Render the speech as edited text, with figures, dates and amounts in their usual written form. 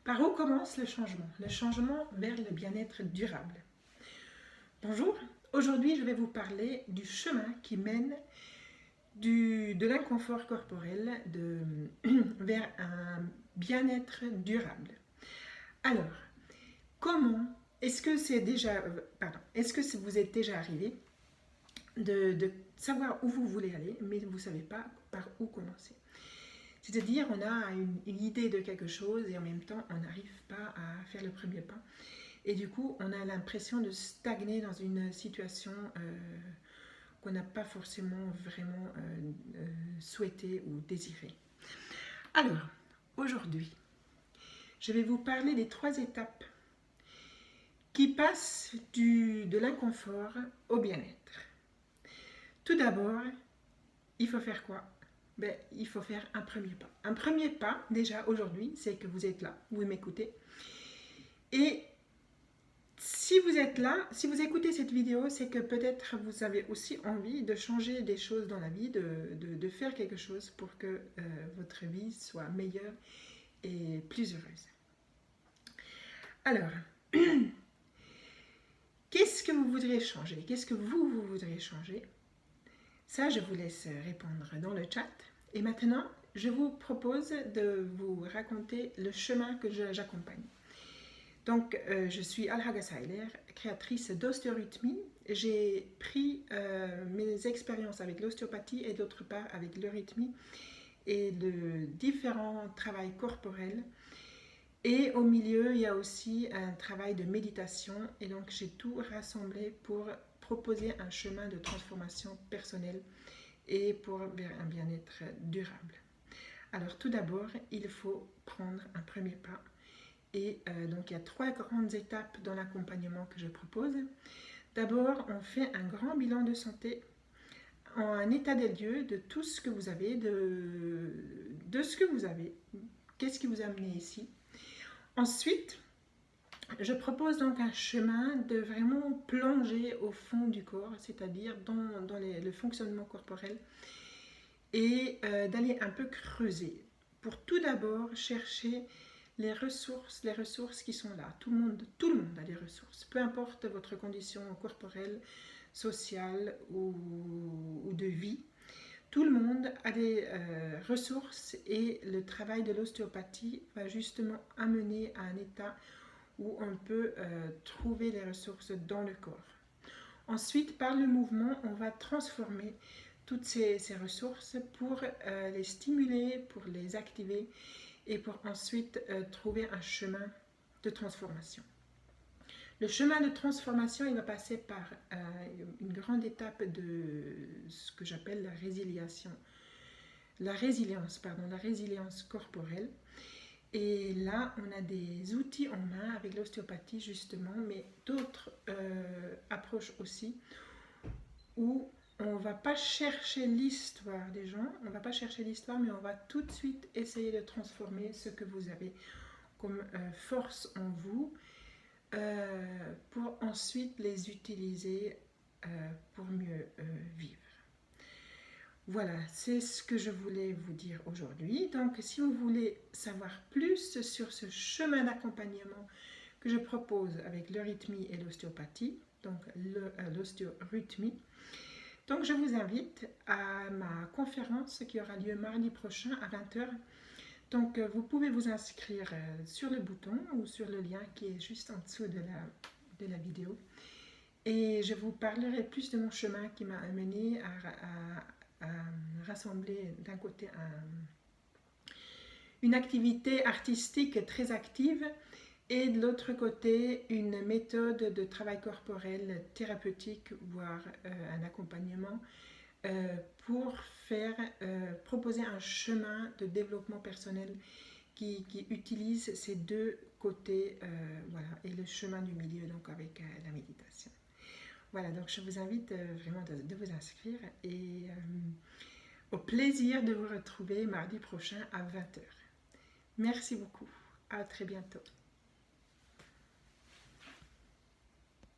Par où commence le changement? Le changement vers le bien-être durable. Bonjour, aujourd'hui je vais vous parler du chemin qui mène de l'inconfort corporel vers un bien-être durable. Alors, comment est-ce que c'est déjà, est-ce que vous êtes déjà arrivé de savoir où vous voulez aller, mais vous ne savez pas par où commencer? C'est-à-dire, on a une idée de quelque chose et en même temps, on n'arrive pas à faire le premier pas. Et du coup, on a l'impression de stagner dans une situation qu'on n'a pas forcément vraiment souhaitée ou désirée. Alors, aujourd'hui, je vais vous parler des 3 étapes qui passent de l'inconfort au bien-être. Tout d'abord, il faut faire quoi? Il faut faire un premier pas. Un premier pas, déjà aujourd'hui, c'est que vous êtes là, vous m'écoutez. Et si vous êtes là, si vous écoutez cette vidéo, c'est que peut-être vous avez aussi envie de changer des choses dans la vie, de faire quelque chose pour que votre vie soit meilleure et plus heureuse. Alors, qu'est-ce que vous voudriez changer? Qu'est-ce que vous voudriez changer? Ça, je vous laisse répondre dans le chat. Et maintenant, je vous propose de vous raconter le chemin que j'accompagne. Donc, je suis Alhaga Sailer, créatrice d'ostéorythmie. J'ai pris mes expériences avec l'ostéopathie et d'autre part avec l'eurythmie et de différents travails corporels. Et au milieu, il y a aussi un travail de méditation. Et donc, j'ai tout rassemblé pour proposer un chemin de transformation personnelle et pour un bien-être durable. Alors, tout d'abord, il faut prendre un premier pas. Et donc, il y a 3 grandes étapes dans l'accompagnement que je propose. D'abord, on fait un grand bilan de santé, un état des lieux de tout ce que vous avez, de ce que vous avez, qu'est-ce qui vous a amené ici. Ensuite, je propose donc un chemin de vraiment plonger au fond du corps, c'est-à-dire dans le fonctionnement corporel, et d'aller un peu creuser pour tout d'abord chercher les ressources qui sont là. Tout le monde a des ressources, peu importe votre condition corporelle, sociale ou de vie. Tout le monde a des ressources et le travail de l'ostéopathie va justement amener à un état où on peut trouver les ressources dans le corps. Ensuite, par le mouvement, on va transformer toutes ces ressources pour les stimuler, pour les activer et pour ensuite trouver un chemin de transformation. Le chemin de transformation, il va passer par une grande étape de ce que j'appelle la résilience corporelle. Et là, on a des outils en main avec l'ostéopathie justement, mais d'autres approches aussi, où on ne va pas chercher l'histoire des gens, on ne va pas chercher l'histoire, mais on va tout de suite essayer de transformer ce que vous avez comme force en vous pour ensuite les utiliser pour mieux vivre. Voilà, c'est ce que je voulais vous dire aujourd'hui. Donc, si vous voulez savoir plus sur ce chemin d'accompagnement que je propose avec l'eurythmie et l'ostéopathie, donc l'ostéorythmie, donc je vous invite à ma conférence qui aura lieu mardi prochain à 20h. Donc, vous pouvez vous inscrire sur le bouton ou sur le lien qui est juste en dessous de la vidéo. Et je vous parlerai plus de mon chemin qui m'a amené à rassembler d'un côté une activité artistique très active et de l'autre côté une méthode de travail corporel thérapeutique, voire un accompagnement pour proposer un chemin de développement personnel qui utilise ces 2 côtés, voilà, et le chemin du milieu, donc avec la méditation. Voilà, donc je vous invite vraiment de vous inscrire et au plaisir de vous retrouver mardi prochain à 20h. Merci beaucoup, à très bientôt.